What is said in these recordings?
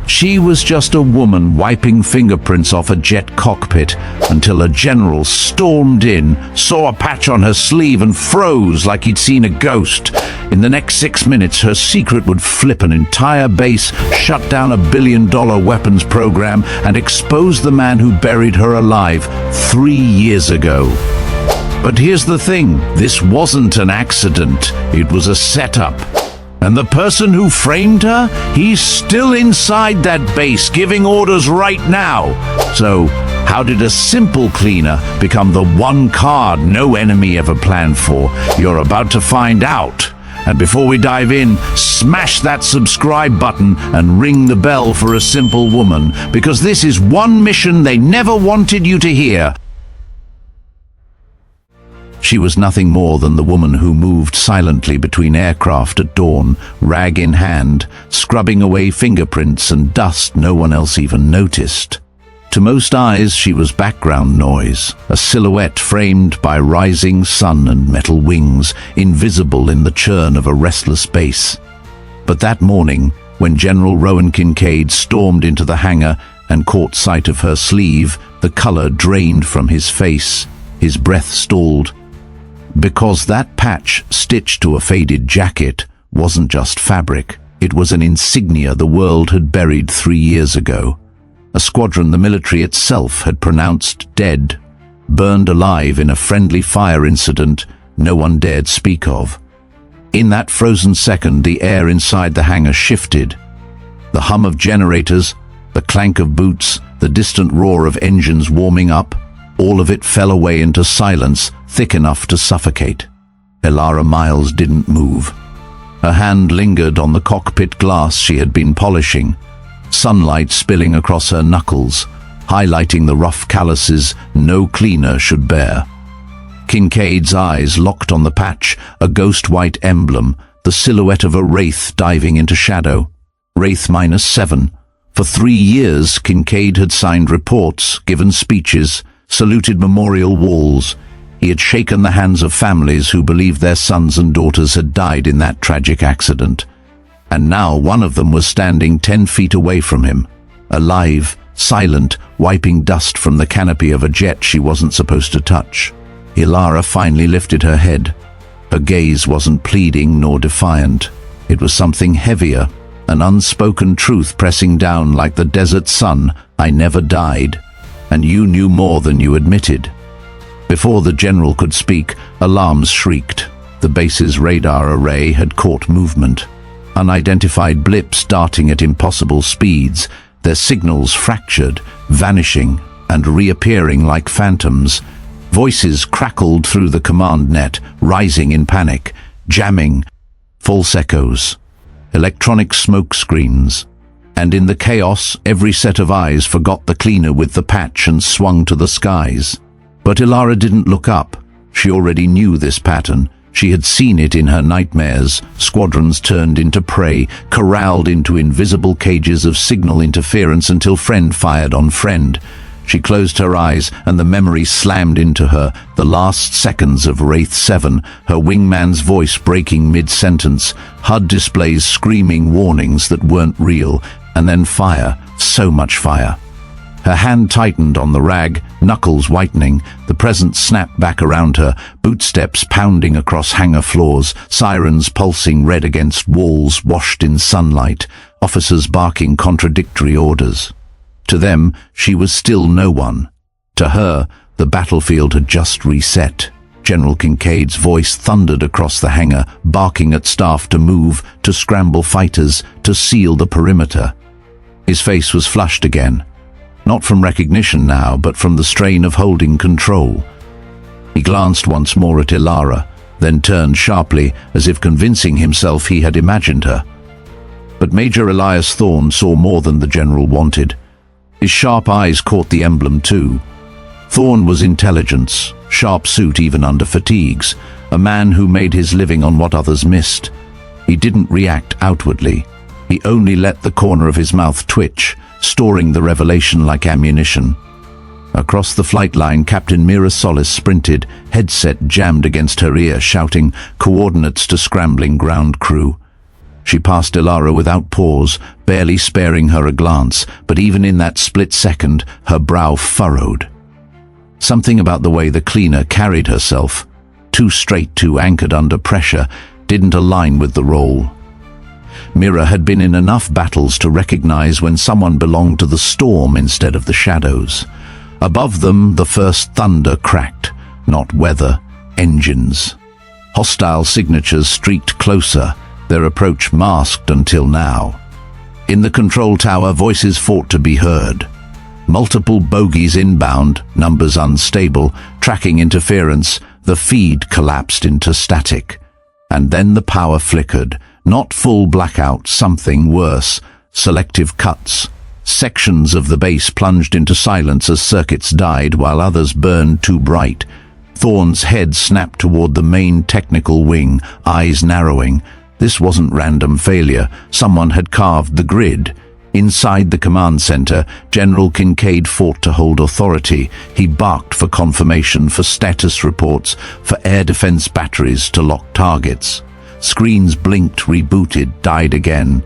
She was just a woman wiping fingerprints off a jet cockpit until a general stormed in, saw a patch on her sleeve and froze like he'd seen a ghost. In the next 6 minutes, her secret would flip an entire base, shut down $1 billion weapons program, and expose the man who buried her alive 3 years ago. But here's the thing, this wasn't an accident, it was a setup. And the person who framed her, he's still inside that base, giving orders right now. So, how did a simple cleaner become the one card no enemy ever planned for? You're about to find out. And before we dive in, smash that subscribe button and ring the bell for a simple woman, because this is one mission they never wanted you to hear. She was nothing more than the woman who moved silently between aircraft at dawn, rag in hand, scrubbing away fingerprints and dust no one else even noticed. To most eyes, she was background noise, a silhouette framed by rising sun and metal wings, invisible in the churn of a restless base. But that morning, when General Rowan Kincaid stormed into the hangar and caught sight of her sleeve, the color drained from his face, his breath stalled. Because that patch, stitched to a faded jacket, wasn't just fabric. It was an insignia the world had buried 3 years ago. A squadron the military itself had pronounced dead, burned alive in a friendly fire incident no one dared speak of. In that frozen second, the air inside the hangar shifted. The hum of generators, the clank of boots, the distant roar of engines warming up, all of it fell away into silence thick enough to suffocate. Elara Myles didn't move. Her hand lingered on the cockpit glass she had been polishing, sunlight spilling across her knuckles, highlighting the rough calluses no cleaner should bear. Kincaid's eyes locked on the patch, a ghost-white emblem, the silhouette of a wraith diving into shadow. Wraith -7. For 3 years, Kincaid had signed reports, given speeches, saluted memorial walls. He had shaken the hands of families who believed their sons and daughters had died in that tragic accident. And now one of them was standing 10 feet away from him, alive, silent, wiping dust from the canopy of a jet she wasn't supposed to touch. Elara finally lifted her head. Her gaze wasn't pleading nor defiant. It was something heavier, an unspoken truth pressing down like the desert sun. I never died. And you knew more than you admitted. Before the general could speak, alarms shrieked. The base's radar array had caught movement. Unidentified blips darting at impossible speeds, their signals fractured, vanishing and reappearing like phantoms. Voices crackled through the command net, rising in panic, jamming, false echoes, electronic smoke screens. And in the chaos, every set of eyes forgot the cleaner with the patch and swung to the skies. But Elara didn't look up. She already knew this pattern. She had seen it in her nightmares, squadrons turned into prey, corralled into invisible cages of signal interference until friend fired on friend. She closed her eyes and the memory slammed into her, the last seconds of Wraith 7, her wingman's voice breaking mid-sentence, HUD displays screaming warnings that weren't real, and then fire, so much fire. Her hand tightened on the rag, knuckles whitening, the present snapped back around her, bootsteps pounding across hangar floors, sirens pulsing red against walls washed in sunlight, officers barking contradictory orders. To them, she was still no one. To her, the battlefield had just reset. General Kincaid's voice thundered across the hangar, barking at staff to move, to scramble fighters, to seal the perimeter. His face was flushed again. Not from recognition now, but from the strain of holding control. He glanced once more at Elara, then turned sharply, as if convincing himself he had imagined her. But Major Elias Thorne saw more than the general wanted. His sharp eyes caught the emblem too. Thorne was intelligence, sharp suit even under fatigues, a man who made his living on what others missed. He didn't react outwardly. He only let the corner of his mouth twitch, storing the revelation like ammunition. Across the flight line, Captain Mira Solis sprinted, headset jammed against her ear, shouting coordinates to scrambling ground crew. She passed Elara without pause, barely sparing her a glance, but even in that split second, her brow furrowed. Something about the way the cleaner carried herself, too straight, too anchored under pressure, didn't align with the role. Mira had been in enough battles to recognize when someone belonged to the storm instead of the shadows. Above them, the first thunder cracked, not weather, engines. Hostile signatures streaked closer, their approach masked until now. In the control tower, voices fought to be heard. Multiple bogies inbound, numbers unstable, tracking interference, the feed collapsed into static. And then the power flickered, not full blackout, something worse, selective cuts. Sections of the base plunged into silence as circuits died while others burned too bright. Thorne's head snapped toward the main technical wing, eyes narrowing. This wasn't random failure. Someone had carved the grid. Inside the command center, General Kincaid fought to hold authority. He barked for confirmation, for status reports, for air defense batteries to lock targets. Screens blinked, rebooted, died again.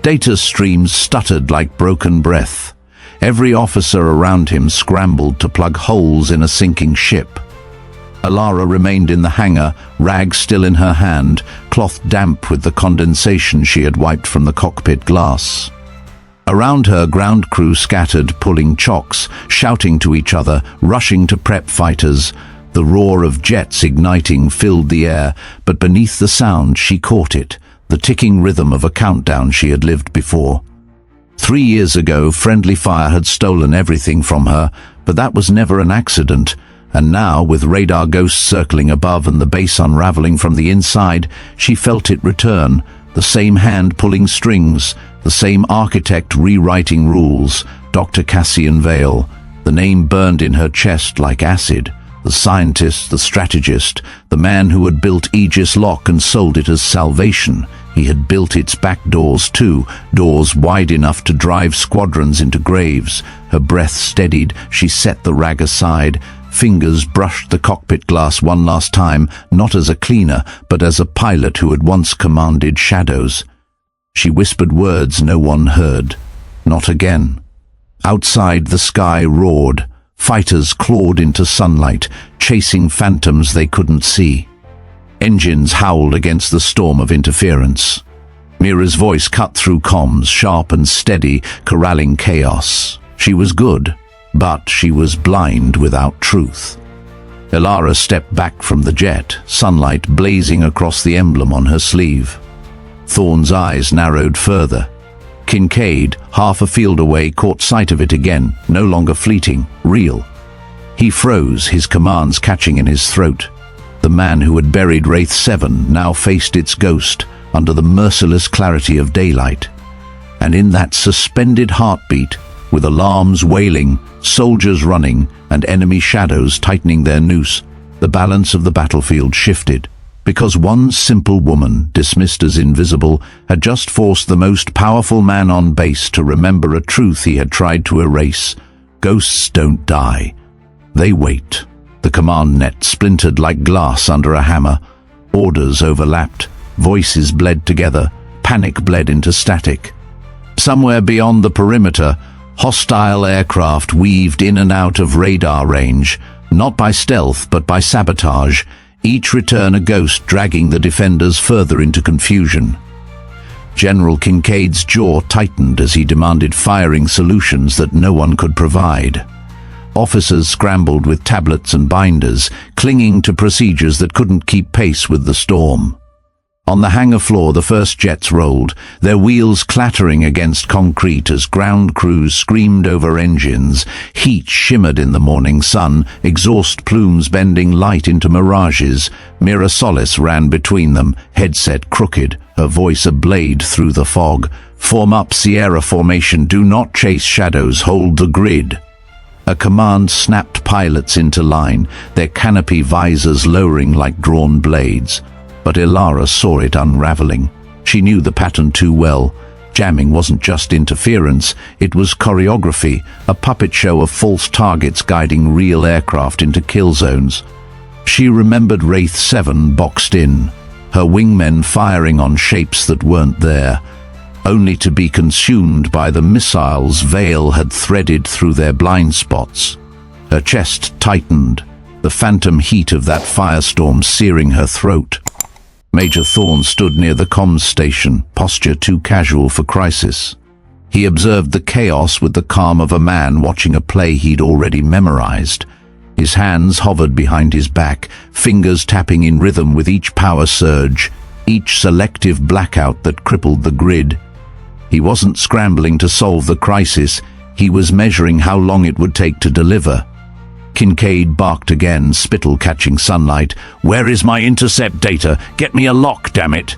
Data streams stuttered like broken breath. Every officer around him scrambled to plug holes in a sinking ship. Elara remained in the hangar, rag still in her hand, cloth damp with the condensation she had wiped from the cockpit glass. Around her, ground crew scattered, pulling chocks, shouting to each other, rushing to prep fighters. The roar of jets igniting filled the air, but beneath the sound she caught it, the ticking rhythm of a countdown she had lived before. 3 years ago, friendly fire had stolen everything from her, but that was never an accident. And now, with radar ghosts circling above and the base unraveling from the inside, she felt it return, the same hand pulling strings, the same architect rewriting rules, Dr. Cassian Vale. The name burned in her chest like acid. The scientist, the strategist, the man who had built Aegis Lock and sold it as salvation. He had built its back doors too, doors wide enough to drive squadrons into graves. Her breath steadied, she set the rag aside. Fingers brushed the cockpit glass one last time, not as a cleaner, but as a pilot who had once commanded shadows. She whispered words no one heard. Not again. Outside, the sky roared. Fighters clawed into sunlight, chasing phantoms they couldn't see. Engines howled against the storm of interference. Mira's voice cut through comms, sharp and steady, corralling chaos. She was good, but she was blind without truth. Elara stepped back from the jet, sunlight blazing across the emblem on her sleeve. Thorne's eyes narrowed further. Kincaid, half a field away, caught sight of it again, no longer fleeting, real. He froze, his commands catching in his throat. The man who had buried Wraith 7 now faced its ghost under the merciless clarity of daylight. And in that suspended heartbeat, with alarms wailing, soldiers running, and enemy shadows tightening their noose, the balance of the battlefield shifted. Because one simple woman, dismissed as invisible, had just forced the most powerful man on base to remember a truth he had tried to erase. Ghosts don't die. They wait. The command net splintered like glass under a hammer. Orders overlapped. Voices bled together. Panic bled into static. Somewhere beyond the perimeter, hostile aircraft weaved in and out of radar range, not by stealth but by sabotage, each return a ghost dragging the defenders further into confusion. General Kincaid's jaw tightened as he demanded firing solutions that no one could provide. Officers scrambled with tablets and binders, clinging to procedures that couldn't keep pace with the storm. On the hangar floor, the first jets rolled, their wheels clattering against concrete as ground crews screamed over engines. Heat shimmered in the morning sun, exhaust plumes bending light into mirages. Mira Solis ran between them, headset crooked, her voice a blade through the fog. "Form up, Sierra formation. Do not chase shadows. Hold the grid." A command snapped pilots into line, their canopy visors lowering like drawn blades. But Elara saw it unraveling. She knew the pattern too well. Jamming wasn't just interference, it was choreography, a puppet show of false targets guiding real aircraft into kill zones. She remembered Wraith 7 boxed in. her wingmen firing on shapes that weren't there, only to be consumed by the missiles Vale had threaded through their blind spots. Her chest tightened, the phantom heat of that firestorm searing her throat. Major Thorne stood near the comms station, posture too casual for crisis. He observed the chaos with the calm of a man watching a play he'd already memorized. His hands hovered behind his back, fingers tapping in rhythm with each power surge, each selective blackout that crippled the grid. He wasn't scrambling to solve the crisis, he was measuring how long it would take to deliver. Kincaid barked again, spittle catching sunlight. "Where is my intercept data? Get me a lock, damn it!"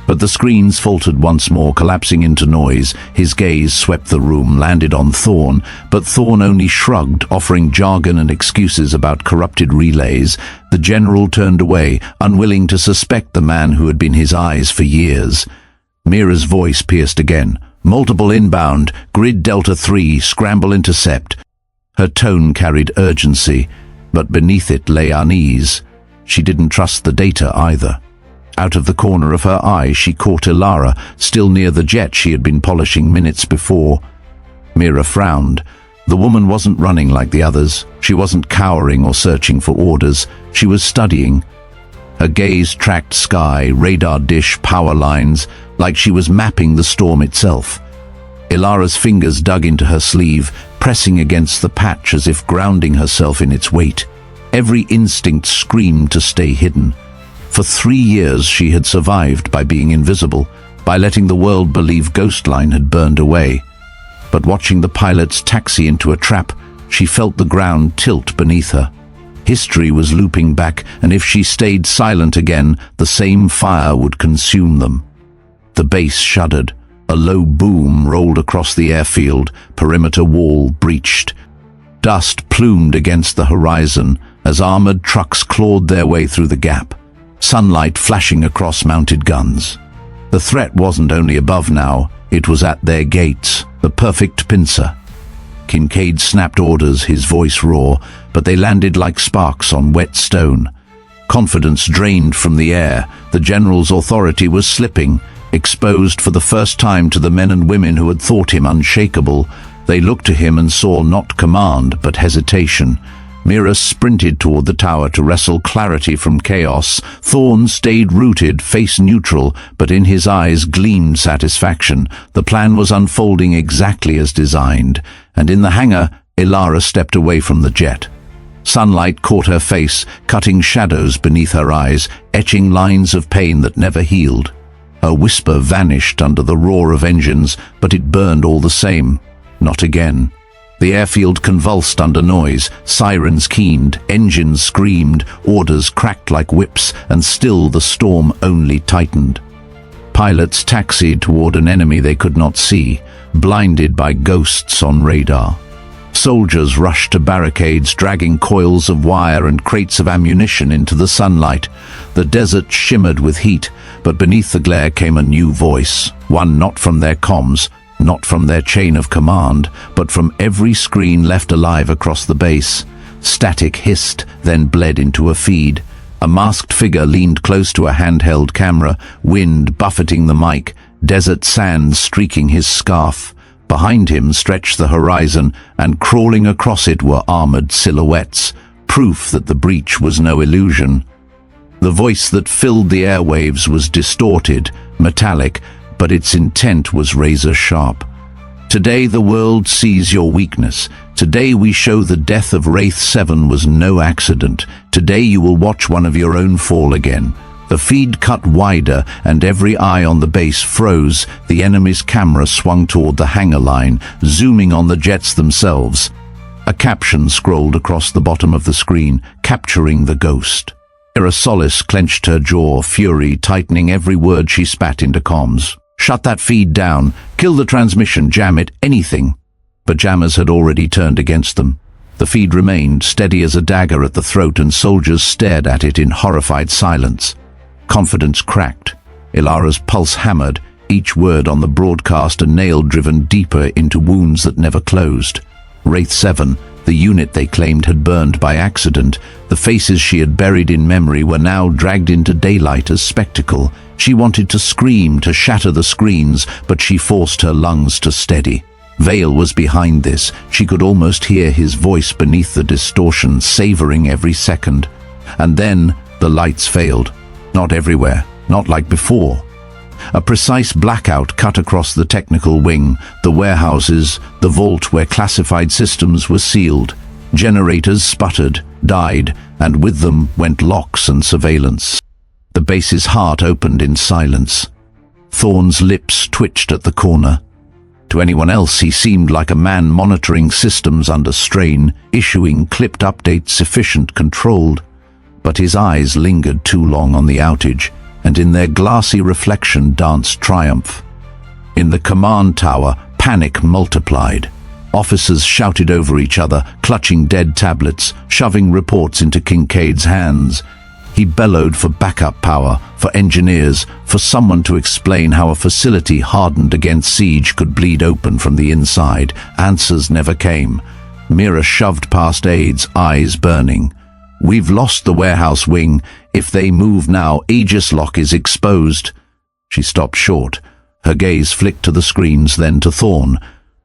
But the screens faltered once more, collapsing into noise. His gaze swept the room, landed on Thorne, but Thorne only shrugged, offering jargon and excuses about corrupted relays. The general turned away, unwilling to suspect the man who had been his eyes for years. Mira's voice pierced again. "Multiple inbound, grid Delta 3, scramble intercept." Her tone carried urgency, but beneath it lay unease. She didn't trust the data either. Out of the corner of her eye she caught Elara, still near the jet she had been polishing minutes before. Mira frowned. The woman wasn't running like the others. She wasn't cowering or searching for orders. She was studying. Her gaze tracked sky, radar dish, power lines, like she was mapping the storm itself. Elara's fingers dug into her sleeve, pressing against the patch as if grounding herself in its weight. Every instinct screamed to stay hidden. For 3 years she had survived by being invisible, by letting the world believe Ghostline had burned away. But watching the pilots taxi into a trap, she felt the ground tilt beneath her. History was looping back, and if she stayed silent again, the same fire would consume them. The base shuddered. A low boom rolled across the airfield, perimeter wall breached. Dust plumed against the horizon as armored trucks clawed their way through the gap, sunlight flashing across mounted guns. The threat wasn't only above now, it was at their gates, the perfect pincer. Kincaid snapped orders, his voice raw, but they landed like sparks on wet stone. Confidence drained from the air, the general's authority was slipping. Exposed for the first time to the men and women who had thought him unshakable, they looked to him and saw not command, but hesitation. Mira sprinted toward the tower to wrestle clarity from chaos. Thorne stayed rooted, face neutral, but in his eyes gleamed satisfaction. The plan was unfolding exactly as designed, and in the hangar, Elara stepped away from the jet. Sunlight caught her face, cutting shadows beneath her eyes, etching lines of pain that never healed. Her whisper vanished under the roar of engines, but it burned all the same. Not again. The airfield convulsed under noise, sirens keened, engines screamed, orders cracked like whips, and still the storm only tightened. Pilots taxied toward an enemy they could not see, blinded by ghosts on radar. Soldiers rushed to barricades, dragging coils of wire and crates of ammunition into the sunlight. The desert shimmered with heat, but beneath the glare came a new voice, one not from their comms, not from their chain of command, but from every screen left alive across the base. Static hissed, then bled into a feed. A masked figure leaned close to a handheld camera, wind buffeting the mic, desert sand streaking his scarf. Behind him stretched the horizon, and crawling across it were armored silhouettes, proof that the breach was no illusion. The voice that filled the airwaves was distorted, metallic, but its intent was razor-sharp. Today the world sees your weakness. Today we show the death of Wraith 7 was no accident. Today you will watch one of your own fall again. The feed cut wider, and every eye on the base froze. The enemy's camera swung toward the hangar line, zooming on the jets themselves. A caption scrolled across the bottom of the screen, capturing the ghost. Mira Solis clenched her jaw, fury tightening every word she spat into comms. Shut that feed down. Kill the transmission. Jam it. Anything. But jammers had already turned against them. The feed remained, steady as a dagger at the throat, and soldiers stared at it in horrified silence. Confidence cracked. Elara's pulse hammered, each word on the broadcast a nail driven deeper into wounds that never closed. Wraith 7, The unit they claimed had burned by accident. The faces she had buried in memory were now dragged into daylight as spectacle. She wanted to scream, to shatter the screens, but she forced her lungs to steady. Vale was behind this. She could almost hear his voice beneath the distortion, savoring every second. And then the lights failed. Not everywhere, not like before. A precise blackout cut across the technical wing, the warehouses, the vault where classified systems were sealed. Generators sputtered, died, and with them went locks and surveillance. The base's heart opened in silence. Thorne's lips twitched at the corner. To anyone else, he seemed like a man monitoring systems under strain, issuing clipped updates, efficient, controlled. But his eyes lingered too long on the outage, and in their glassy reflection danced triumph. In the command tower, panic multiplied. Officers shouted over each other, clutching dead tablets, shoving reports into Kincaid's hands. He bellowed for backup power, for engineers, for someone to explain how a facility hardened against siege could bleed open from the inside. Answers never came. Mira shoved past aides, eyes burning. "We've lost the warehouse wing. If they move now, Aegis lock is exposed." She stopped short. Her gaze flicked to the screens, then to Thorne.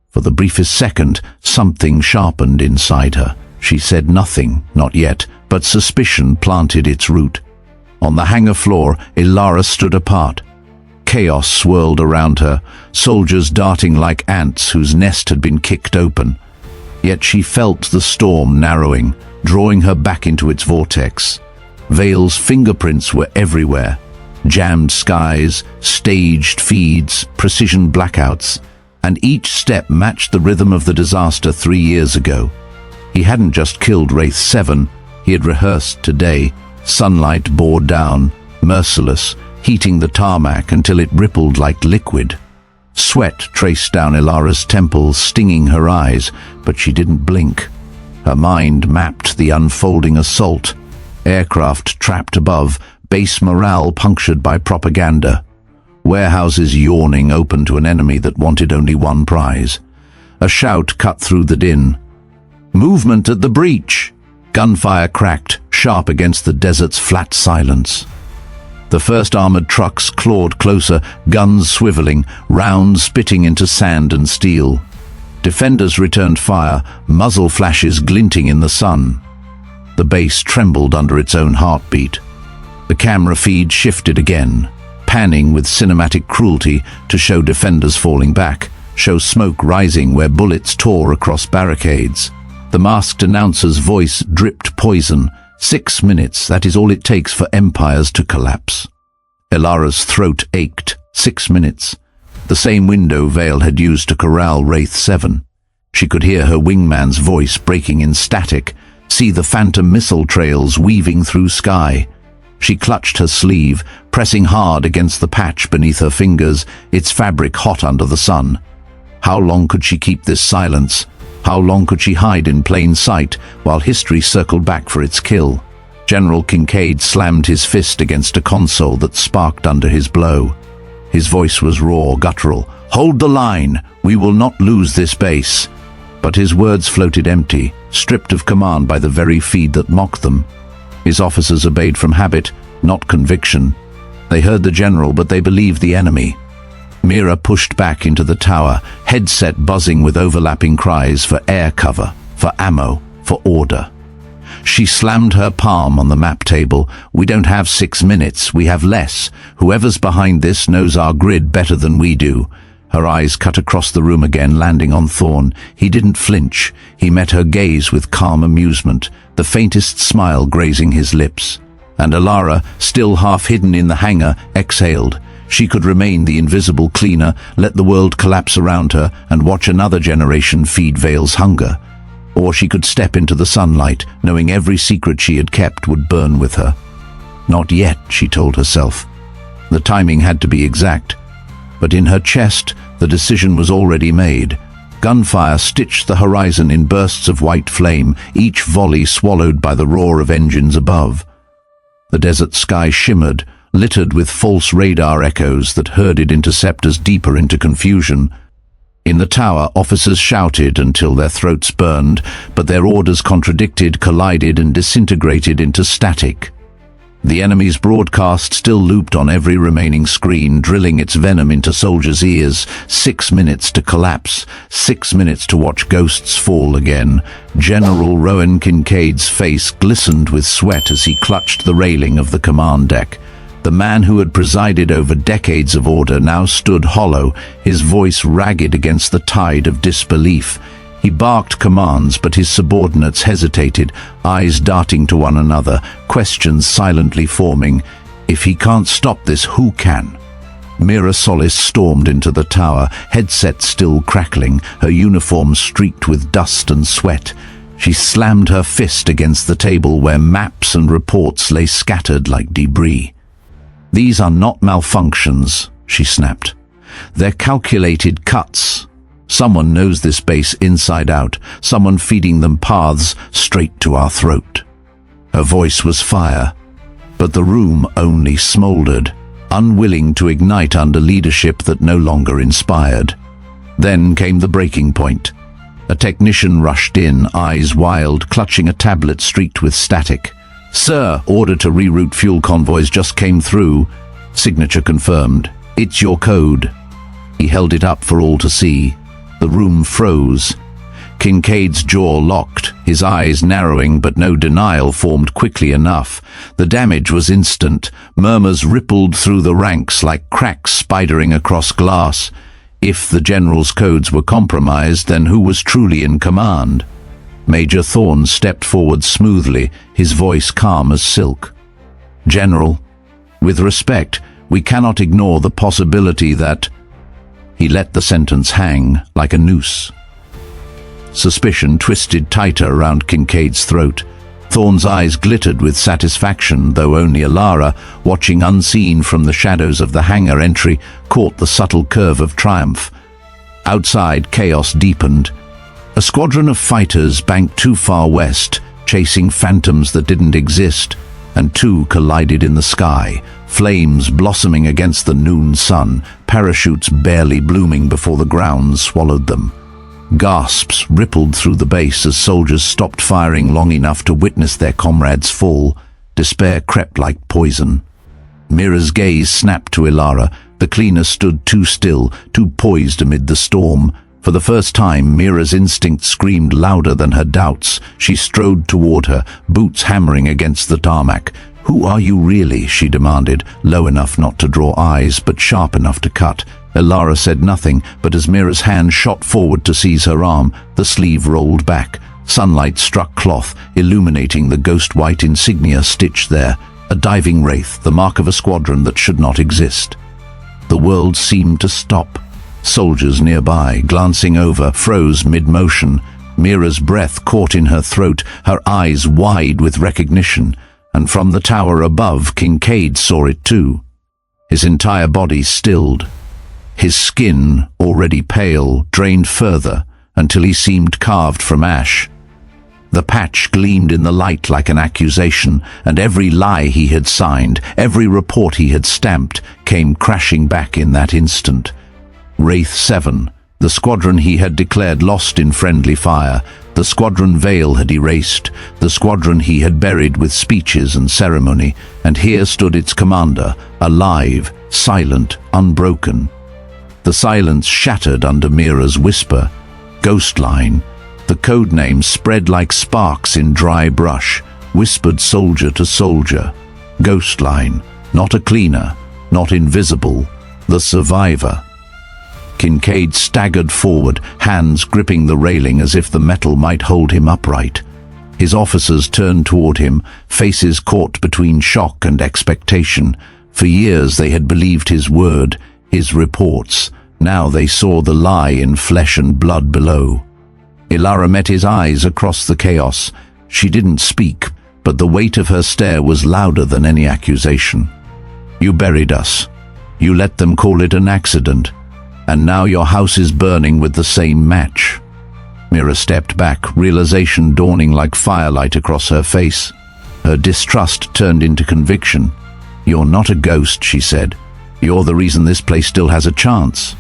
For the briefest second, something sharpened inside her. She said nothing, not yet, but suspicion planted its root. On the hangar floor, Elara stood apart. Chaos swirled around her, soldiers darting like ants whose nest had been kicked open. Yet she felt the storm narrowing, drawing her back into its vortex. Vale's fingerprints were everywhere. Jammed skies, staged feeds, precision blackouts, and each step matched the rhythm of the disaster 3 years ago. He hadn't just killed Wraith 7, he had rehearsed today. Sunlight bore down, merciless, heating the tarmac until it rippled like liquid. Sweat traced down Elara's temples, stinging her eyes, but she didn't blink. Her mind mapped the unfolding assault. Aircraft trapped above, base morale punctured by propaganda. Warehouses yawning open to an enemy that wanted only one prize. A shout cut through the din. "Movement at the breach!" Gunfire cracked, sharp against the desert's flat silence. The first armored trucks clawed closer, guns swiveling, rounds spitting into sand and steel. Defenders returned fire, muzzle flashes glinting in the sun. The base trembled under its own heartbeat. The camera feed shifted again, panning with cinematic cruelty to show defenders falling back, show smoke rising where bullets tore across barricades. The masked announcer's voice dripped poison. 6 minutes, that is all it takes for empires to collapse. Elara's throat ached. 6 minutes. The same window Vale had used to corral Wraith 7. She could hear her wingman's voice breaking in static, see the phantom missile trails weaving through sky. She clutched her sleeve, pressing hard against the patch beneath her fingers, its fabric hot under the sun. How long could she keep this silence? How long could she hide in plain sight while history circled back for its kill? General Kincaid slammed his fist against a console that sparked under his blow. His voice was raw, guttural. "Hold the line! We will not lose this base." But his words floated empty, stripped of command by the very feed that mocked them. His officers obeyed from habit, not conviction. They heard the general, but they believed the enemy. Mira pushed back into the tower, headset buzzing with overlapping cries for air cover, for ammo, for order. She slammed her palm on the map table. "We don't have 6 minutes, we have less. Whoever's behind this knows our grid better than we do." Her eyes cut across the room again, landing on Thorne. He didn't flinch. He met her gaze with calm amusement, the faintest smile grazing his lips. And Elara, still half hidden in the hangar, exhaled. She could remain the invisible cleaner, let the world collapse around her, and watch another generation feed Vale's hunger. Or she could step into the sunlight, knowing every secret she had kept would burn with her. Not yet, she told herself. The timing had to be exact. But in her chest, the decision was already made. Gunfire stitched the horizon in bursts of white flame, each volley swallowed by the roar of engines above. The desert sky shimmered, littered with false radar echoes that herded interceptors deeper into confusion. In the tower, officers shouted until their throats burned, but their orders contradicted, collided, and disintegrated into static. The enemy's broadcast still looped on every remaining screen, drilling its venom into soldiers' ears. 6 minutes to collapse, 6 minutes to watch ghosts fall again. General Rowan Kincaid's face glistened with sweat as he clutched the railing of the command deck. The man who had presided over decades of order now stood hollow, his voice ragged against the tide of disbelief. He barked commands, but his subordinates hesitated, eyes darting to one another, questions silently forming. If he can't stop this, who can? Mira Solis stormed into the tower, headset still crackling, her uniform streaked with dust and sweat. She slammed her fist against the table where maps and reports lay scattered like debris. "These are not malfunctions," she snapped. "They're calculated cuts. Someone knows this base inside out, someone feeding them paths straight to our throat." Her voice was fire, but the room only smoldered, unwilling to ignite under leadership that no longer inspired. Then came the breaking point. A technician rushed in, eyes wild, clutching a tablet streaked with static. "Sir, order to reroute fuel convoys just came through." Signature confirmed. "It's your code." He held it up for all to see. The room froze. Kincaid's jaw locked, his eyes narrowing, but no denial formed quickly enough. The damage was instant. Murmurs rippled through the ranks like cracks spidering across glass. If the general's codes were compromised, then who was truly in command? Major Thorne stepped forward smoothly, his voice calm as silk. "General, with respect, we cannot ignore the possibility that—" He let the sentence hang like a noose. Suspicion twisted tighter around Kincaid's throat. Thorne's eyes glittered with satisfaction, though only Elara, watching unseen from the shadows of the hangar entry, caught the subtle curve of triumph. Outside, chaos deepened. A squadron of fighters banked too far west, chasing phantoms that didn't exist, and two collided in the sky, flames blossoming against the noon sun, parachutes barely blooming before the ground swallowed them. Gasps rippled through the base as soldiers stopped firing long enough to witness their comrades fall. Despair crept like poison. Mira's gaze snapped to Elara. The cleaner stood too still, too poised amid the storm. For the first time, Mira's instinct screamed louder than her doubts. She strode toward her, boots hammering against the tarmac. "Who are you really?" she demanded, low enough not to draw eyes, but sharp enough to cut. Elara said nothing, but as Mira's hand shot forward to seize her arm, the sleeve rolled back. Sunlight struck cloth, illuminating the ghost-white insignia stitched there. A diving wraith, the mark of a squadron that should not exist. The world seemed to stop. Soldiers nearby, glancing over, froze mid-motion. Mira's breath caught in her throat, her eyes wide with recognition. And from the tower above, Kincaid saw it too. His entire body stilled. His skin, already pale, drained further until he seemed carved from ash. The patch gleamed in the light like an accusation, and every lie he had signed, every report he had stamped, came crashing back in that instant. Wraith 7, the squadron he had declared lost in friendly fire, the squadron Vale had erased, the squadron he had buried with speeches and ceremony, and here stood its commander, alive, silent, unbroken. The silence shattered under Mira's whisper. Ghostline. The code name spread like sparks in dry brush, whispered soldier to soldier. Ghostline. Not a cleaner, not invisible, the survivor. Kincaid staggered forward, hands gripping the railing as if the metal might hold him upright. His officers turned toward him, faces caught between shock and expectation. For years they had believed his word, his reports. Now they saw the lie in flesh and blood below. Elara met his eyes across the chaos. She didn't speak, but the weight of her stare was louder than any accusation. "You buried us. You let them call it an accident. And now your house is burning with the same match." Mira stepped back, realization dawning like firelight across her face. Her distrust turned into conviction. "You're not a ghost," she said. "You're the reason this place still has a chance."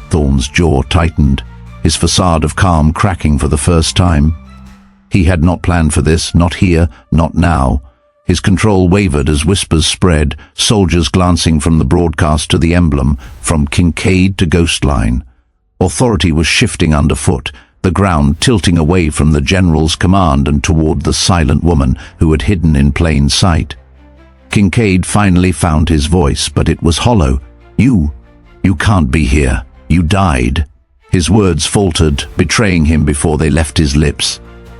Thorne's jaw tightened. his facade of calm cracking for the first time. He had not planned for this, not here, not now. His control wavered as whispers spread, soldiers glancing from the broadcast to the emblem, from Kincaid to Ghostline. Authority was shifting underfoot, the ground tilting away from the general's command and toward the silent woman who had hidden in plain sight. Kincaid finally found his voice, but it was hollow. You can't be here. You died." His words faltered, betraying him before they left his lips.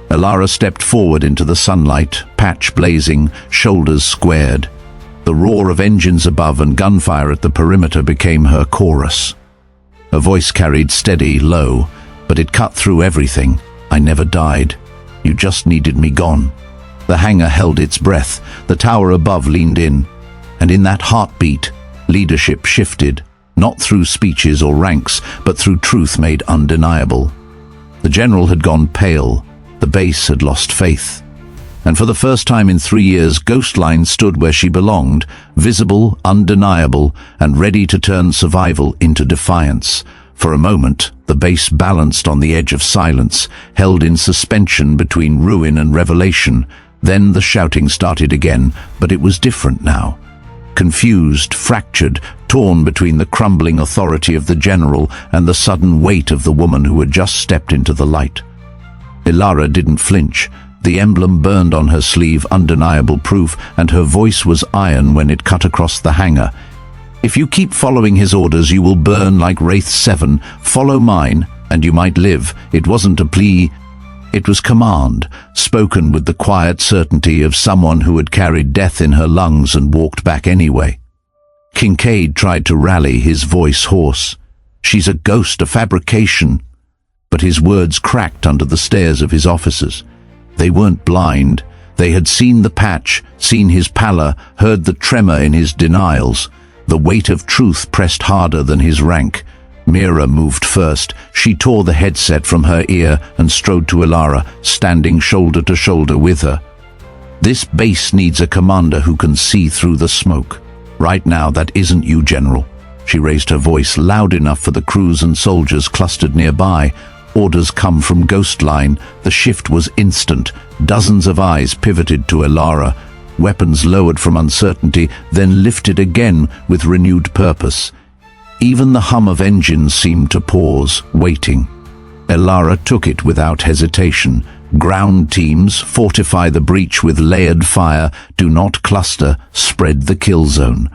Elara stepped forward into the sunlight, patch blazing, shoulders squared. The roar of engines above and gunfire at the perimeter became her chorus. Her voice carried steady, low, but it cut through everything. "I never died. You just needed me gone." The hangar held its breath. The tower above leaned in. And in that heartbeat, leadership shifted, not through speeches or ranks, but through truth made undeniable. The general had gone pale. The base had lost faith. And for the first time in 3 years, Ghostline stood where she belonged, visible, undeniable, and ready to turn survival into defiance. For a moment, the base balanced on the edge of silence, held in suspension between ruin and revelation. Then the shouting started again, but it was different now. Confused, fractured, torn between the crumbling authority of the general and the sudden weight of the woman who had just stepped into the light. Elara didn't flinch. The emblem burned on her sleeve, undeniable proof, and her voice was iron when it cut across the hangar. "If you keep following his orders, you will burn like Wraith 7. Follow mine, and you might live." It wasn't a plea. It was command, spoken with the quiet certainty of someone who had carried death in her lungs and walked back anyway. Kincaid tried to rally, his voice hoarse. "She's a ghost, a fabrication." But his words cracked under the stares of his officers. They weren't blind. They had seen the patch, seen his pallor, heard the tremor in his denials. The weight of truth pressed harder than his rank. Mira moved first. She tore the headset from her ear and strode to Elara, standing shoulder to shoulder with her. "This base needs a commander who can see through the smoke. Right now, that isn't you, General." She raised her voice loud enough for the crews and soldiers clustered nearby. Orders come from Ghostline. The shift was instant. Dozens of eyes pivoted to Elara. Weapons lowered from uncertainty, then lifted again with renewed purpose. Even the hum of engines seemed to pause, waiting. Elara took it without hesitation. Ground teams, fortify the breach with layered fire. Do not cluster, spread the kill zone.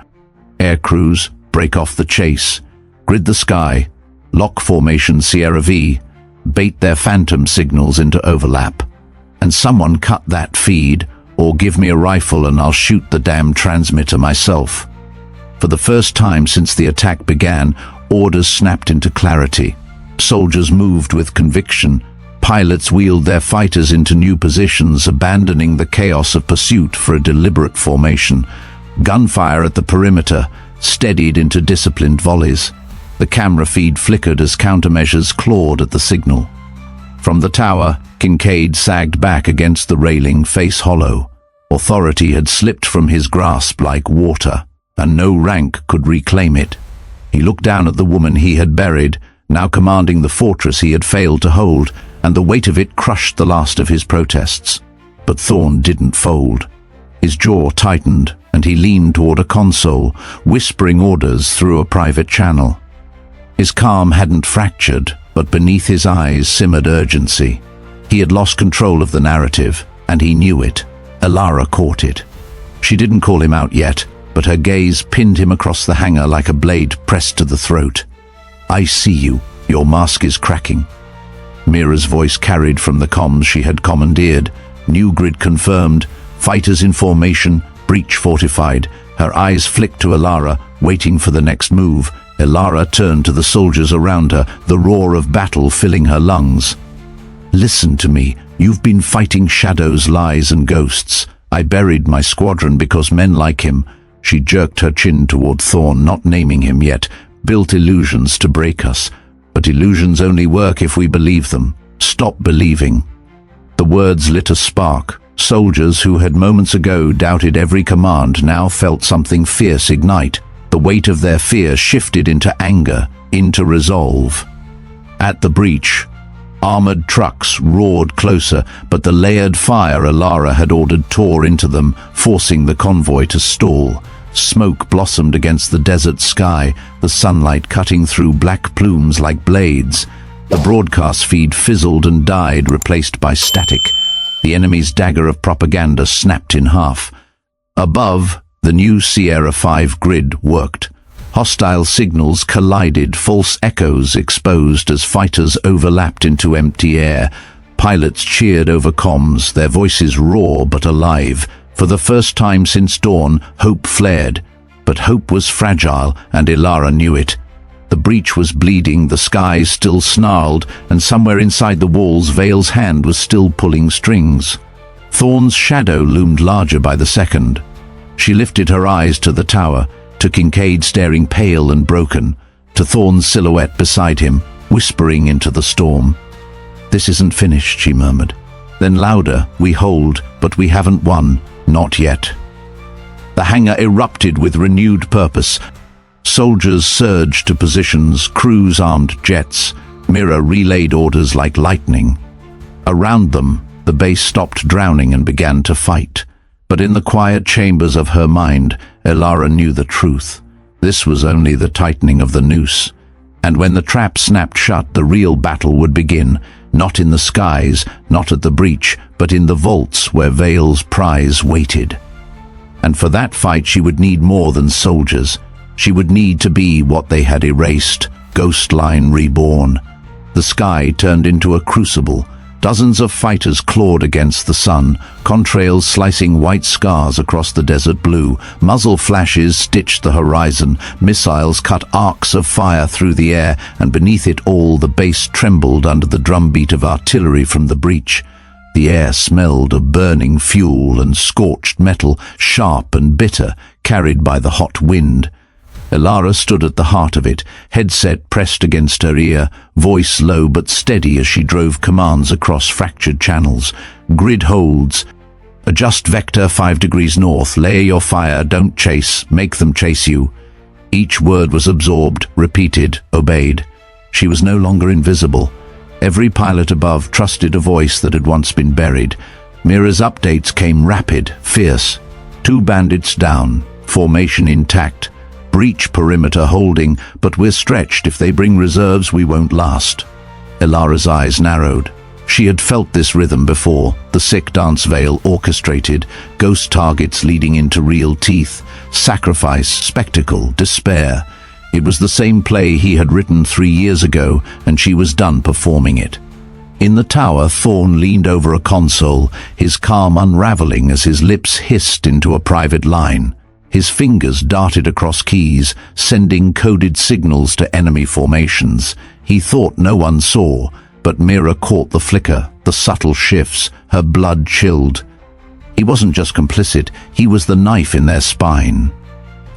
Air crews, break off the chase. Grid the sky. Lock formation Sierra V. Bait their phantom signals into overlap. And someone cut that feed, or give me a rifle and I'll shoot the damn transmitter myself. For the first time since the attack began, orders snapped into clarity. Soldiers moved with conviction. Pilots wheeled their fighters into new positions, abandoning the chaos of pursuit for a deliberate formation. Gunfire at the perimeter steadied into disciplined volleys. The camera feed flickered as countermeasures clawed at the signal. From the tower, Kincaid sagged back against the railing, face hollow. Authority had slipped from his grasp like water, and no rank could reclaim it. He looked down at the woman he had buried, now commanding the fortress he had failed to hold, and the weight of it crushed the last of his protests. But Thorn didn't fold. His jaw tightened, and he leaned toward a console, whispering orders through a private channel. His calm hadn't fractured, but beneath his eyes simmered urgency. He had lost control of the narrative, and he knew it. Elara caught it. She didn't call him out yet, but her gaze pinned him across the hangar like a blade pressed to the throat. "I see you. Your mask is cracking." Mira's voice carried from the comms she had commandeered. New grid confirmed. Fighters in formation, breach fortified. Her eyes flicked to Elara, waiting for the next move. Elara turned to the soldiers around her, the roar of battle filling her lungs. "Listen to me. You've been fighting shadows, lies, and ghosts. I buried my squadron because men like him." She jerked her chin toward Thorn, not naming him yet. "Built illusions to break us. But illusions only work if we believe them. Stop believing." The words lit a spark. Soldiers who had moments ago doubted every command now felt something fierce ignite. The weight of their fear shifted into anger, into resolve. At the breach, armored trucks roared closer, but the layered fire Elara had ordered tore into them, forcing the convoy to stall. Smoke blossomed against the desert sky, the sunlight cutting through black plumes like blades. The broadcast feed fizzled and died, replaced by static. The enemy's dagger of propaganda snapped in half. Above, the new Sierra 5 grid worked. Hostile signals collided, false echoes exposed as fighters overlapped into empty air. Pilots cheered over comms, their voices raw but alive. For the first time since dawn, hope flared. But hope was fragile, and Elara knew it. The breach was bleeding, the skies still snarled, and somewhere inside the walls Vale's hand was still pulling strings. Thorne's shadow loomed larger by the second. She lifted her eyes to the tower, to Kincaid staring pale and broken, to Thorne's silhouette beside him, whispering into the storm. "This isn't finished," she murmured. Then louder, "We hold, but we haven't won. Not yet." The hangar erupted with renewed purpose. Soldiers surged to positions, crews armed jets. Mira relayed orders like lightning. Around them, the base stopped drowning and began to fight. But in the quiet chambers of her mind, Elara knew the truth. This was only the tightening of the noose. And when the trap snapped shut, the real battle would begin, not in the skies, not at the breach, but in the vaults where Vale's prize waited. And for that fight she would need more than soldiers. She would need to be what they had erased, ghost line reborn. The sky turned into a crucible. Dozens of fighters clawed against the sun, contrails slicing white scars across the desert blue. Muzzle flashes stitched the horizon, missiles cut arcs of fire through the air, and beneath it all the base trembled under the drumbeat of artillery from the breach. The air smelled of burning fuel and scorched metal, sharp and bitter, carried by the hot wind. Elara stood at the heart of it, headset pressed against her ear, voice low but steady as she drove commands across fractured channels. Grid holds. Adjust vector 5 degrees north, layer your fire, don't chase, make them chase you. Each word was absorbed, repeated, obeyed. She was no longer invisible. Every pilot above trusted a voice that had once been buried. Mira's updates came rapid, fierce. 2 bandits down, formation intact. Breach perimeter holding, but we're stretched. If they bring reserves, we won't last. Elara's eyes narrowed. She had felt this rhythm before, the sick dance Vale orchestrated, ghost targets leading into real teeth, sacrifice, spectacle, despair. It was the same play he had written 3 years ago, and she was done performing it. In the tower, Thorne leaned over a console, his calm unraveling as his lips hissed into a private line. His fingers darted across keys, sending coded signals to enemy formations. He thought no one saw, but Mira caught the flicker, the subtle shifts, her blood chilled. He wasn't just complicit, he was the knife in their spine.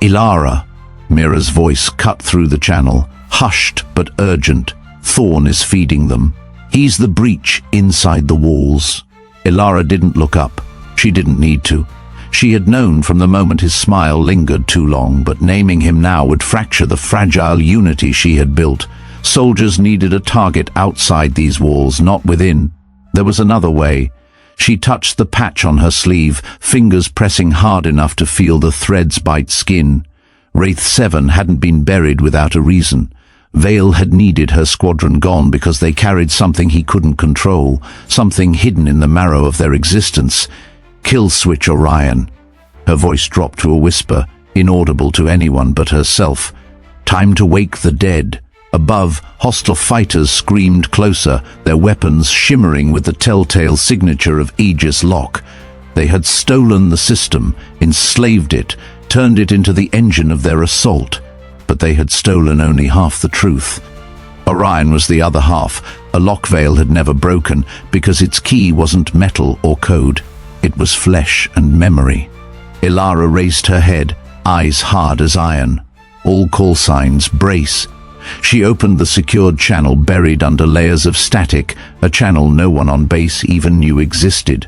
"Elara," Mira's voice cut through the channel, hushed but urgent. "Thorne is feeding them. He's the breach inside the walls." Elara didn't look up. She didn't need to. She had known from the moment his smile lingered too long, but naming him now would fracture the fragile unity she had built. Soldiers needed a target outside these walls, not within. There was another way. She touched the patch on her sleeve, fingers pressing hard enough to feel the threads bite skin. Wraith 7 hadn't been buried without a reason. Vale had needed her squadron gone because they carried something he couldn't control, something hidden in the marrow of their existence. "Kill switch Orion." Her voice dropped to a whisper, inaudible to anyone but herself. "Time to wake the dead." Above, hostile fighters screamed closer, their weapons shimmering with the telltale signature of Aegis Lock. They had stolen the system, enslaved it, turned it into the engine of their assault. But they had stolen only half the truth. Orion was the other half, a lock Vale had never broken, because its key wasn't metal or code. It was flesh and memory. Elara raised her head, eyes hard as iron. All call signs, brace. She opened the secured channel buried under layers of static, a channel no one on base even knew existed.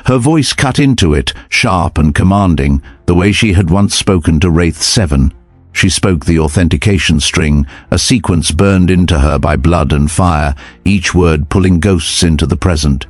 Her voice cut into it, sharp and commanding, the way she had once spoken to Wraith 7. She spoke the authentication string, a sequence burned into her by blood and fire, each word pulling ghosts into the present.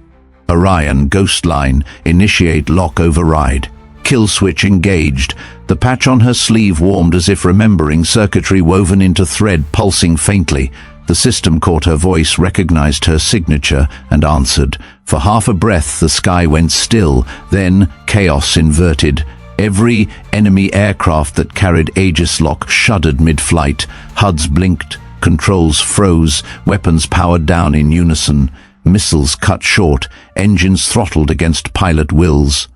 Orion, ghost line, initiate lock override. Kill switch engaged. The patch on her sleeve warmed as if remembering, circuitry woven into thread pulsing faintly. The system caught her voice, recognized her signature, and answered. For half a breath the sky went still, then chaos inverted. Every enemy aircraft that carried Aegis lock shuddered mid-flight. HUDs blinked, controls froze, weapons powered down in unison. Missiles cut short, engines throttled against pilot wills.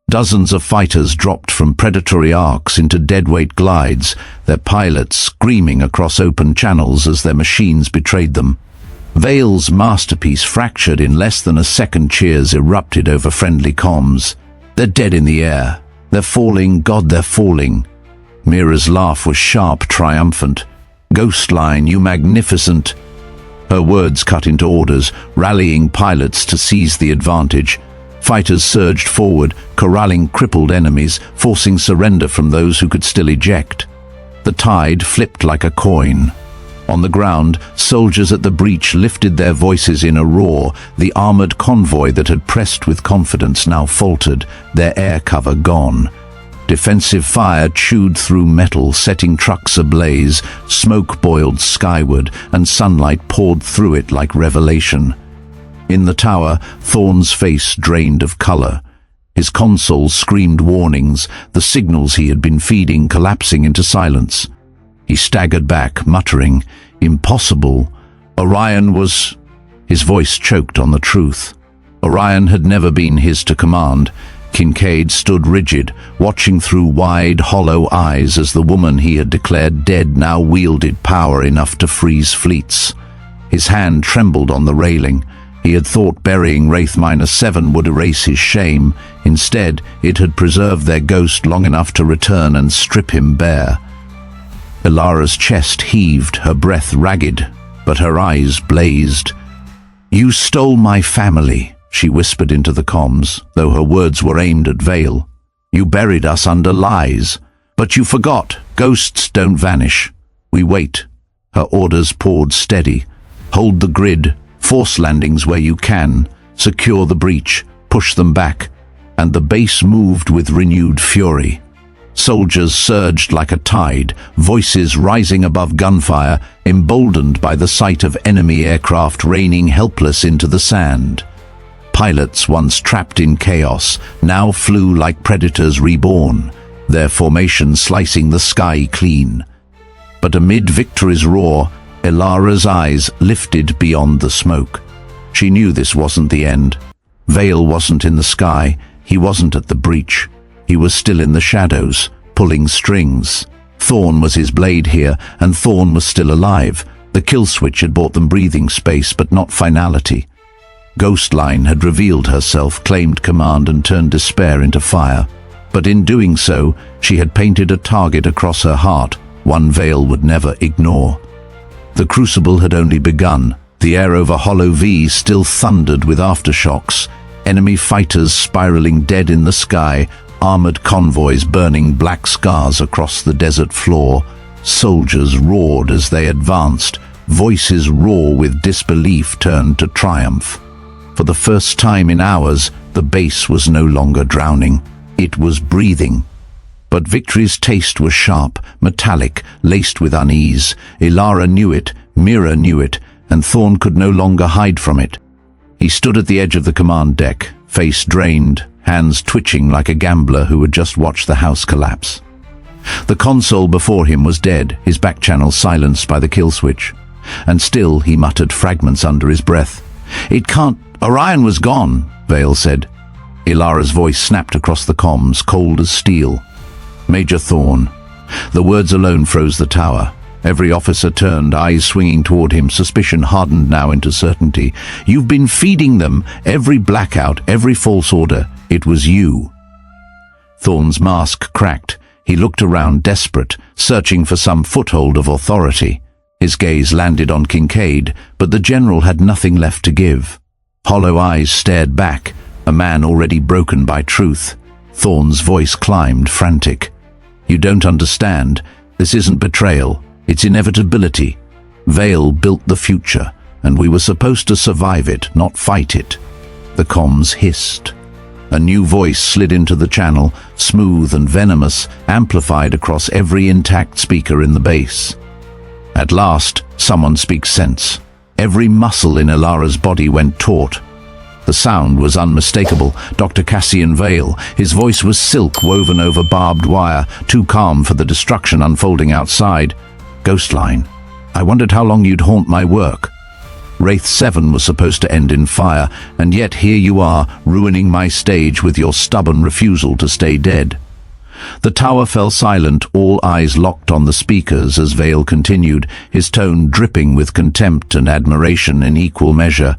Dozens of fighters dropped from predatory arcs into deadweight glides, their pilots screaming across open channels as their machines betrayed them. Vale's masterpiece fractured in less than a second. Cheers erupted over friendly comms. They're dead in the air. They're falling, God, they're falling. Mira's laugh was sharp, triumphant. Ghostline, you magnificent. Her words cut into orders, rallying pilots to seize the advantage. Fighters surged forward, corralling crippled enemies, forcing surrender from those who could still eject. The tide flipped like a coin. On the ground, soldiers at the breach lifted their voices in a roar. The armored convoy that had pressed with confidence now faltered, their air cover gone. Defensive fire chewed through metal, setting trucks ablaze. Smoke boiled skyward, and sunlight poured through it like revelation. In the tower, Thorn's face drained of color. His console screamed warnings, the signals he had been feeding collapsing into silence. He staggered back, muttering, "Impossible." Orion was... His voice choked on the truth. Orion had never been his to command. Kincaid stood rigid, watching through wide, hollow eyes as the woman he had declared dead now wielded power enough to freeze fleets. His hand trembled on the railing. He had thought burying Wraith-7 would erase his shame. Instead, it had preserved their ghost long enough to return and strip him bare. Elara's chest heaved, her breath ragged, but her eyes blazed. "You stole my family," she whispered into the comms, though her words were aimed at Vale. "You buried us under lies. But you forgot, ghosts don't vanish. We wait." Her orders poured steady. "Hold the grid, force landings where you can, secure the breach, push them back." And the base moved with renewed fury. Soldiers surged like a tide, voices rising above gunfire, emboldened by the sight of enemy aircraft raining helpless into the sand. Pilots, once trapped in chaos, now flew like predators reborn, their formation slicing the sky clean. But amid victory's roar, Elara's eyes lifted beyond the smoke. She knew this wasn't the end. Vale wasn't in the sky, he wasn't at the breach. He was still in the shadows, pulling strings. Thorn was his blade here, and Thorn was still alive. The kill switch had bought them breathing space, but not finality. Ghostline had revealed herself, claimed command, and turned despair into fire. But in doing so, she had painted a target across her heart, one Vale would never ignore. The crucible had only begun. The air over Hollow V still thundered with aftershocks. Enemy fighters spiraling dead in the sky, armored convoys burning black scars across the desert floor. Soldiers roared as they advanced, voices raw with disbelief turned to triumph. For the first time in hours, the base was no longer drowning. It was breathing. But victory's taste was sharp, metallic, laced with unease. Elara knew it, Mira knew it, and Thorn could no longer hide from it. He stood at the edge of the command deck, face drained, hands twitching like a gambler who had just watched the house collapse. The console before him was dead, his back channel silenced by the kill switch. And still he muttered fragments under his breath. "It can't... Orion was gone," Vale said. Elara's voice snapped across the comms, cold as steel. "Major Thorn." The words alone froze the tower. Every officer turned, eyes swinging toward him, suspicion hardened now into certainty. "You've been feeding them, every blackout, every false order. It was you." Thorn's mask cracked. He looked around, desperate, searching for some foothold of authority. His gaze landed on Kincaid, but the general had nothing left to give. Hollow eyes stared back, a man already broken by truth. Thorn's voice climbed, frantic. "You don't understand. This isn't betrayal, it's inevitability. Vale built the future, and we were supposed to survive it, not fight it. The comms hissed. A new voice slid into the channel, smooth and venomous, amplified across every intact speaker in the base. At last, someone speaks sense. Every muscle in Elara's body went taut. The sound was unmistakable. Dr. Cassian Vale. His voice was silk woven over barbed wire, too calm for the destruction unfolding outside. Ghostline. I wondered how long you'd haunt my work. Wraith 7 was supposed to end in fire, and yet here you are, ruining my stage with your stubborn refusal to stay dead. The tower fell silent, all eyes locked on the speakers as Vale continued, his tone dripping with contempt and admiration in equal measure.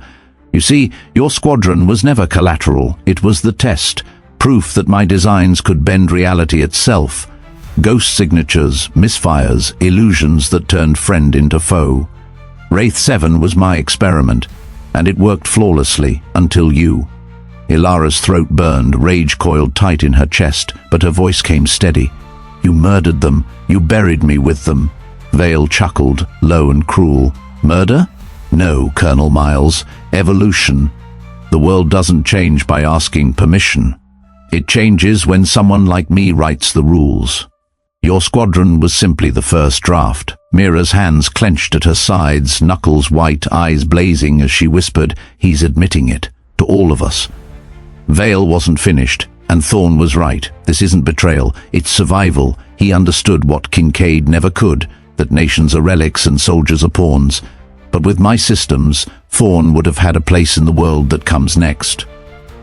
You see, your squadron was never collateral. It was the test, proof that my designs could bend reality itself. Ghost signatures, misfires, illusions that turned friend into foe. Wraith 7 was my experiment, and it worked flawlessly until you. Elara's throat burned, rage coiled tight in her chest, but her voice came steady. You murdered them. You buried me with them. Vale chuckled, low and cruel. Murder? No, Colonel Myles. Evolution. The world doesn't change by asking permission. It changes when someone like me writes the rules. Your squadron was simply the first draft. Mira's hands clenched at her sides, knuckles white, eyes blazing as she whispered, "He's admitting it. To all of us." Vale wasn't finished, and Thorn was right. This isn't betrayal, it's survival. He understood what Kincaid never could, that nations are relics and soldiers are pawns. But with my systems, Thorn would have had a place in the world that comes next.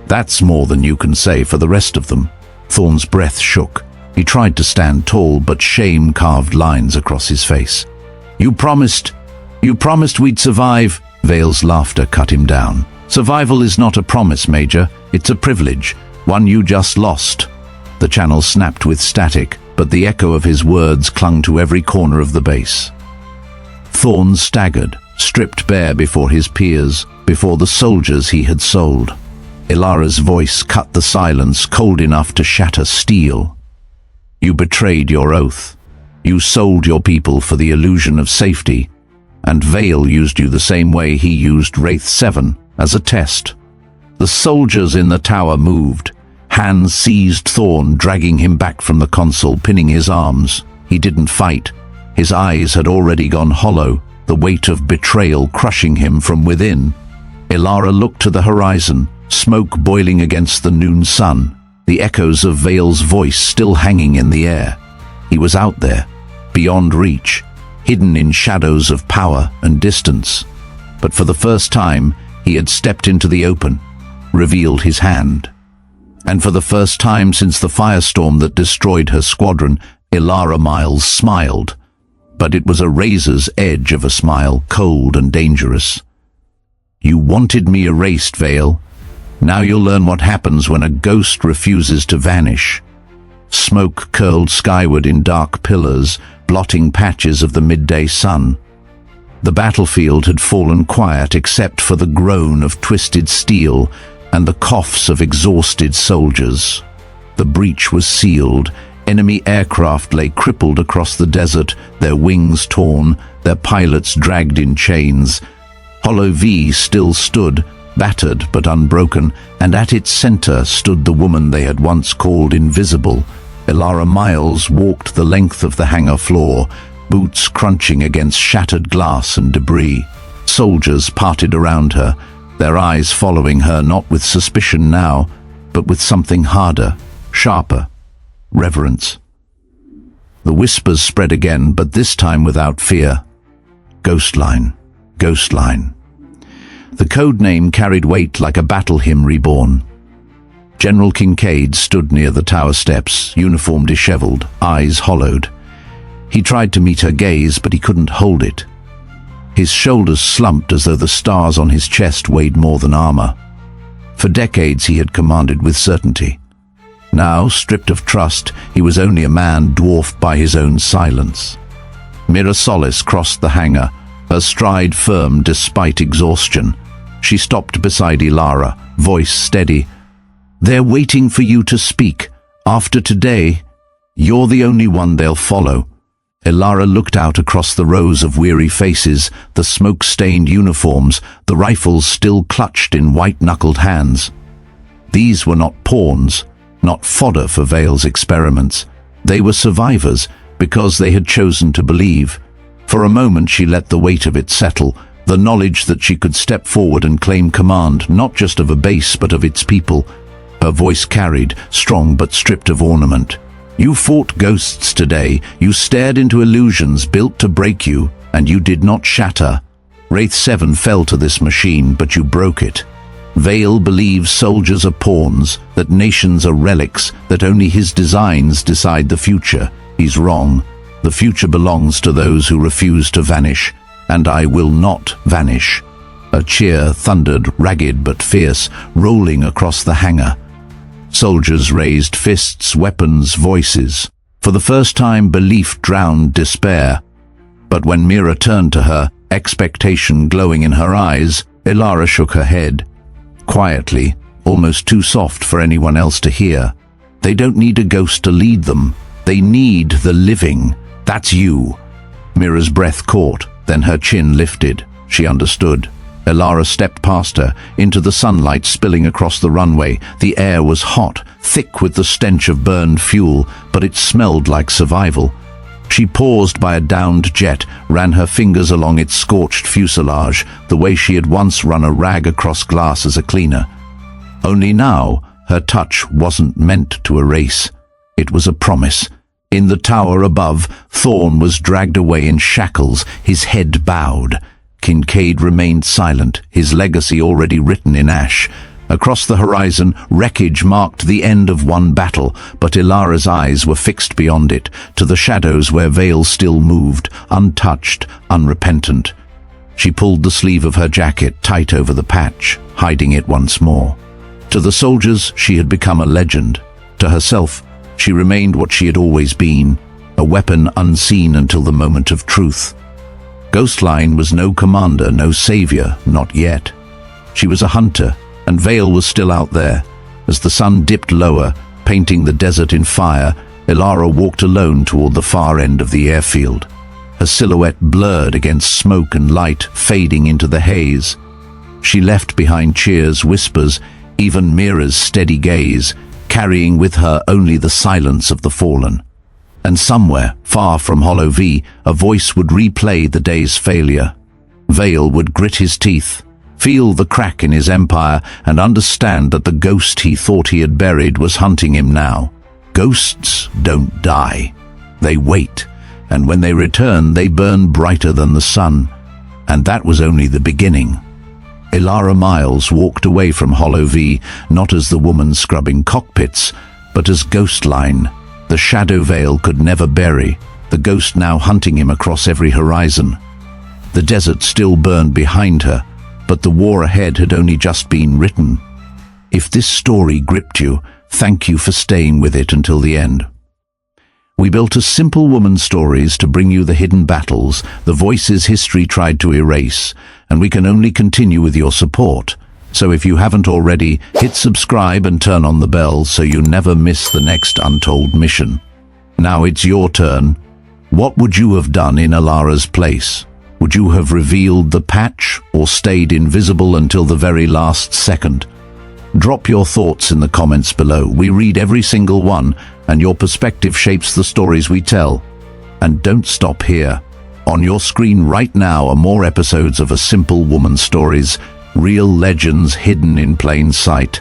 That's more than you can say for the rest of them. Thorn's breath shook. He tried to stand tall, but shame carved lines across his face. You promised we'd survive." Vale's laughter cut him down. "Survival is not a promise, Major. It's a privilege, one you just lost." The channel snapped with static, but the echo of his words clung to every corner of the base. Thorn staggered, stripped bare before his peers, before the soldiers he had sold. Elara's voice cut the silence, cold enough to shatter steel. You betrayed your oath. You sold your people for the illusion of safety, and Vale used you the same way he used Wraith 7, as a test. The soldiers in the tower moved. Hands seized Thorn, dragging him back from the console, pinning his arms. He didn't fight. His eyes had already gone hollow, the weight of betrayal crushing him from within. Elara looked to the horizon, smoke boiling against the noon sun, the echoes of Vale's voice still hanging in the air. He was out there, beyond reach, hidden in shadows of power and distance. But for the first time, he had stepped into the open, revealed his hand. And for the first time since the firestorm that destroyed her squadron, Elara Myles smiled. But it was a razor's edge of a smile, cold and dangerous. You wanted me erased, Vale. Now you'll learn what happens when a ghost refuses to vanish. Smoke curled skyward in dark pillars, blotting patches of the midday sun. The battlefield had fallen quiet except for the groan of twisted steel and the coughs of exhausted soldiers. The breach was sealed. Enemy aircraft lay crippled across the desert, their wings torn, their pilots dragged in chains. Hollow V still stood, battered but unbroken, and at its center stood the woman they had once called invisible. Elara Myles walked the length of the hangar floor, boots crunching against shattered glass and debris. Soldiers parted around her, their eyes following her not with suspicion now, but with something harder, sharper, reverence. The whispers spread again, but this time without fear. Ghostline, Ghostline. The code name carried weight like a battle hymn reborn. General Kincaid stood near the tower steps, uniform disheveled, eyes hollowed. He tried to meet her gaze, but he couldn't hold it. His shoulders slumped as though the stars on his chest weighed more than armor. For decades he had commanded with certainty. Now, stripped of trust, he was only a man dwarfed by his own silence. Mira Solis crossed the hangar, her stride firm despite exhaustion. She stopped beside Elara, voice steady. "They're waiting for you to speak. After today, you're the only one they'll follow. Elara looked out across the rows of weary faces, the smoke-stained uniforms, the rifles still clutched in white-knuckled hands. These were not pawns, not fodder for Vale's experiments. They were survivors, because they had chosen to believe. For a moment she let the weight of it settle, the knowledge that she could step forward and claim command, not just of a base but of its people. Her voice carried, strong but stripped of ornament. You fought ghosts today, you stared into illusions built to break you, and you did not shatter. Wraith 7 fell to this machine, but you broke it. Vale believes soldiers are pawns, that nations are relics, that only his designs decide the future. He's wrong. The future belongs to those who refuse to vanish, and I will not vanish. A cheer thundered, ragged but fierce, rolling across the hangar. Soldiers raised fists, weapons, voices. For the first time, belief drowned despair. But when Mira turned to her, expectation glowing in her eyes, Elara shook her head. Quietly, almost too soft for anyone else to hear. They don't need a ghost to lead them. They need the living. That's you. Mira's breath caught, then her chin lifted. She understood. Elara stepped past her, into the sunlight spilling across the runway. The air was hot, thick with the stench of burned fuel, but it smelled like survival. She paused by a downed jet, ran her fingers along its scorched fuselage, the way she had once run a rag across glass as a cleaner. Only now, her touch wasn't meant to erase. It was a promise. In the tower above, Thorn was dragged away in shackles, his head bowed. Kincaid remained silent, his legacy already written in ash. Across the horizon, wreckage marked the end of one battle, but Elara's eyes were fixed beyond it, to the shadows where Vale still moved, untouched, unrepentant. She pulled the sleeve of her jacket tight over the patch, hiding it once more. To the soldiers, she had become a legend. To herself, she remained what she had always been, a weapon unseen until the moment of truth. Ghostline was no commander, no savior, not yet. She was a hunter, and Vale was still out there. As the sun dipped lower, painting the desert in fire, Elara walked alone toward the far end of the airfield. Her silhouette blurred against smoke and light, fading into the haze. She left behind cheers, whispers, even Mira's steady gaze, carrying with her only the silence of the fallen. And somewhere, far from Hollow V, a voice would replay the day's failure. Vale would grit his teeth, feel the crack in his empire, and understand that the ghost he thought he had buried was hunting him now. Ghosts don't die. They wait, and when they return, they burn brighter than the sun. And that was only the beginning. Elara Myles walked away from Hollow V, not as the woman scrubbing cockpits, but as Ghostline, the shadow Vale could never bury, the ghost now hunting him across every horizon. The desert still burned behind her, but the war ahead had only just been written. If this story gripped you, thank you for staying with it until the end. We built a simple woman's stories to bring you the hidden battles, the voices history tried to erase, and we can only continue with your support. So if you haven't already, hit subscribe and turn on the bell so you never miss the next untold mission. Now it's your turn. What would you have done in Elara's place? Would you have revealed the patch or stayed invisible until the very last second? Drop your thoughts in the comments below. We read every single one, and your perspective shapes the stories we tell. And don't stop here. On your screen right now are more episodes of A Simple Woman's Stories, real legends hidden in plain sight.